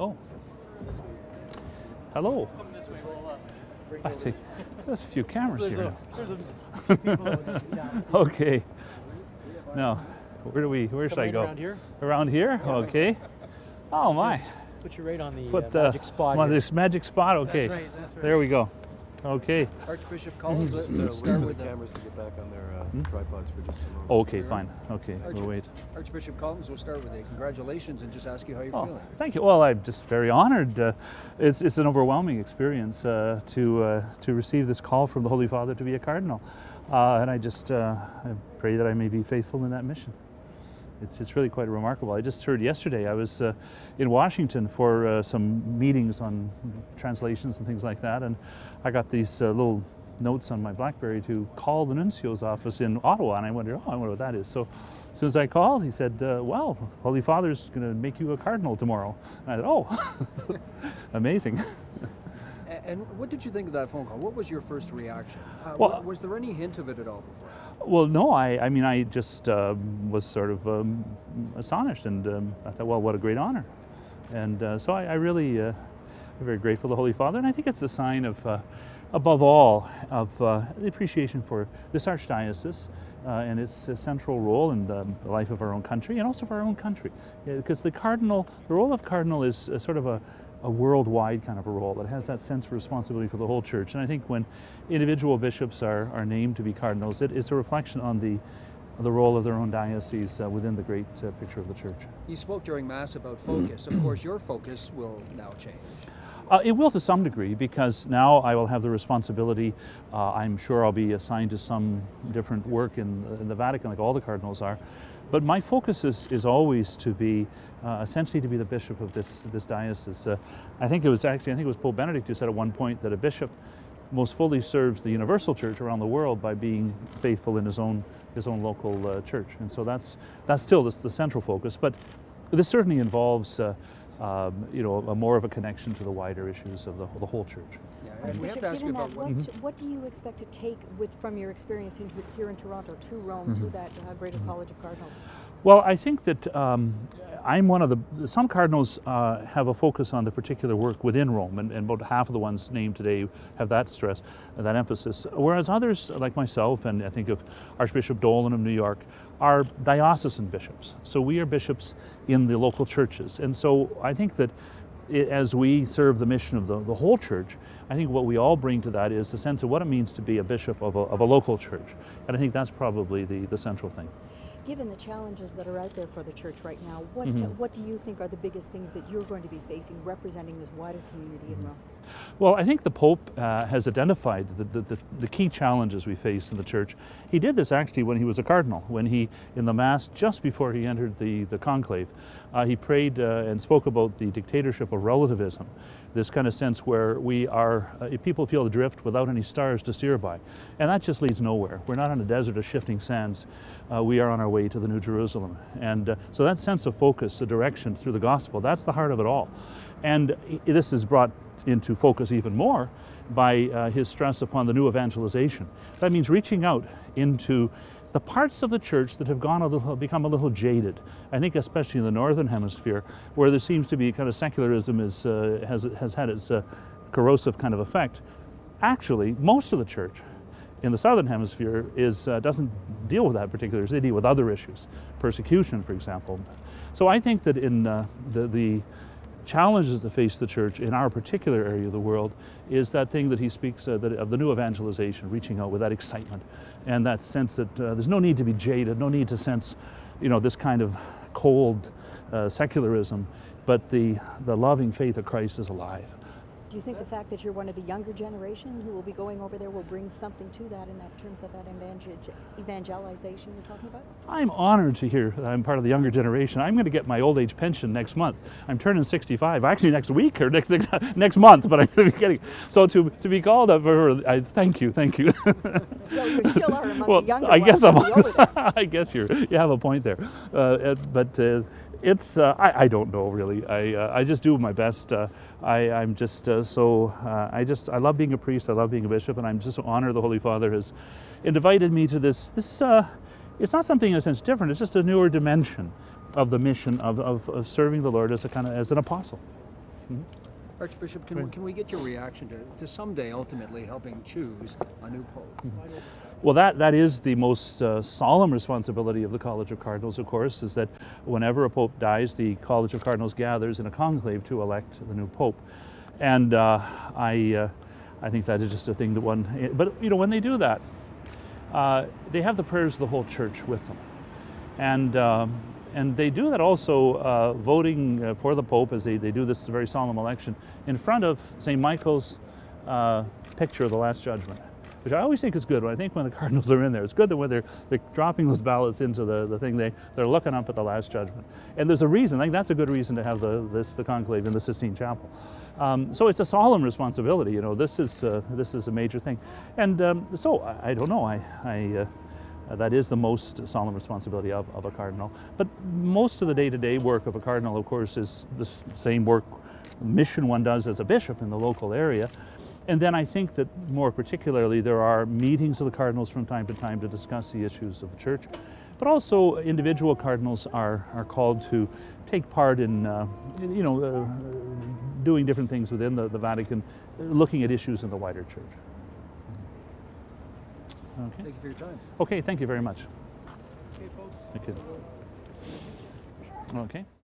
Oh. Hello. I think there's a few cameras here. Okay. Now, where should I go? Around here. Around here? Okay. Oh my. Put you right on the Put magic spot on here. this magic spot. Okay. That's right, that's right. There we go. Okay. Archbishop Collins, let's Wait start for with the cameras to get back on their tripods for just a moment. Okay, fine. Okay, we'll wait. Archbishop Collins, we'll start with a congratulations and just ask you how you're feeling. Thank you. Well, I'm just very honored. It's an overwhelming experience to receive this call from the Holy Father to be a cardinal, and I pray that I may be faithful in that mission. It's really quite remarkable. I just heard yesterday, I was in Washington for some meetings on translations and things like that, and I got these little notes on my BlackBerry to call the nuncio's office in Ottawa, and I wondered, I wonder what that is. So as soon as I called, he said, well, Holy Father's going to make you a cardinal tomorrow. And I said, oh, amazing. And what did you think of that phone call? What was your first reaction? Well, was there any hint of it at all before? Well, no, I just was sort of astonished, and I thought, well, what a great honor. And so I really am very grateful to the Holy Father, and I think it's a sign of, above all, of the appreciation for this Archdiocese and its central role in the life of our own country, and also for our own country. Because the role of cardinal is sort of a worldwide kind of a role that has that sense of responsibility for the whole church. And I think when individual bishops are named to be cardinals, it's a reflection on the role of their own diocese within the great picture of the church. You spoke during Mass about focus. Of course, your focus will now change. It will to some degree, because now I will have the responsibility. I'm sure I'll be assigned to some different work in the Vatican, like all the cardinals are. But my focus is always to be, essentially to be the bishop of this diocese. I think it was Pope Benedict who said at one point that a bishop most fully serves the universal church around the world by being faithful in his own local church. And so that's still the central focus. But this certainly involves more of a connection to the wider issues of the whole church. Yeah, we have to ask you about what do you expect to take from your experience here in Toronto to Rome, to that Greater College of Cardinals? Well, I think that I'm one of some cardinals have a focus on the particular work within Rome, and about half of the ones named today have that stress, that emphasis, whereas others, like myself, and I think of Archbishop Dolan of New York, are diocesan bishops. So we are bishops in the local churches. And so I think that as we serve the mission of the whole church, I think what we all bring to that is the sense of what it means to be a bishop of a local church. And I think that's probably the central thing. Given the challenges that are out there for the church right now, what do you think are the biggest things that you're going to be facing representing this wider community in Rome? Well, I think the Pope has identified the key challenges we face in the church. He did this actually when he was a cardinal, when he, in the Mass, just before he entered the conclave, he prayed and spoke about the dictatorship of relativism, this kind of sense where people feel adrift without any stars to steer by. And that just leads nowhere. We're not on a desert of shifting sands. We are on our way to the New Jerusalem. And so that sense of focus, the direction through the gospel, that's the heart of it all. And this is brought into focus even more by his stress upon the new evangelization. That means reaching out into the parts of the church that have become a little jaded. I think especially in the northern hemisphere, where there seems to be kind of secularism has had its corrosive kind of effect. Actually, most of the church in the southern hemisphere doesn't deal with that particular. They deal with other issues, persecution, for example. So I think that in the challenges that face the church in our particular area of the world is that thing that he speaks of the new evangelization, reaching out with that excitement and that sense that there's no need to be jaded, no need to sense, this kind of cold secularism, but the loving faith of Christ is alive. Do you think the fact that you're one of the younger generation who will be going over there will bring something to that in terms of that evangelization you're talking about? I'm honored to hear that I'm part of the younger generation. I'm going to get my old age pension next month. I'm turning 65, actually next week or next month, but I'm going to be getting. So to be called up for, thank you. Well, you still are among the younger I guess ones. I guess you have a point there, but. It's I don't know really. I just do my best. I'm just I love being a priest. I love being a bishop, and I'm just so honored the Holy Father has invited me to this. It's not something in a sense different. It's just a newer dimension of the mission of serving the Lord as an apostle. Archbishop, can we get your reaction to someday ultimately helping choose a new pope? Well, that is the most solemn responsibility of the College of Cardinals, of course, is that whenever a pope dies, the College of Cardinals gathers in a conclave to elect the new pope. And I think that is just a thing that one, but you know, when they do that, they have the prayers of the whole church with them. And they do that also voting for the Pope as they do this very solemn election in front of St. Michael's picture of the Last Judgment, which I always think is good. I think when the cardinals are in there, it's good that when they're dropping those ballots into the thing, they're looking up at the Last Judgment. And there's a reason, I think that's a good reason to have the conclave in the Sistine Chapel. So it's a solemn responsibility, you know, this is a major thing. And so I don't know, that is the most solemn responsibility of a cardinal. But most of the day-to-day work of a cardinal, of course, is the same work, mission one does as a bishop in the local area. And then I think that more particularly there are meetings of the cardinals from time to time to discuss the issues of the church. But also individual cardinals are called to take part in, you know, doing different things within the Vatican, looking at issues in the wider church. Okay. Thank you for your time. Okay, thank you very much. Okay, folks. Thank you. Okay.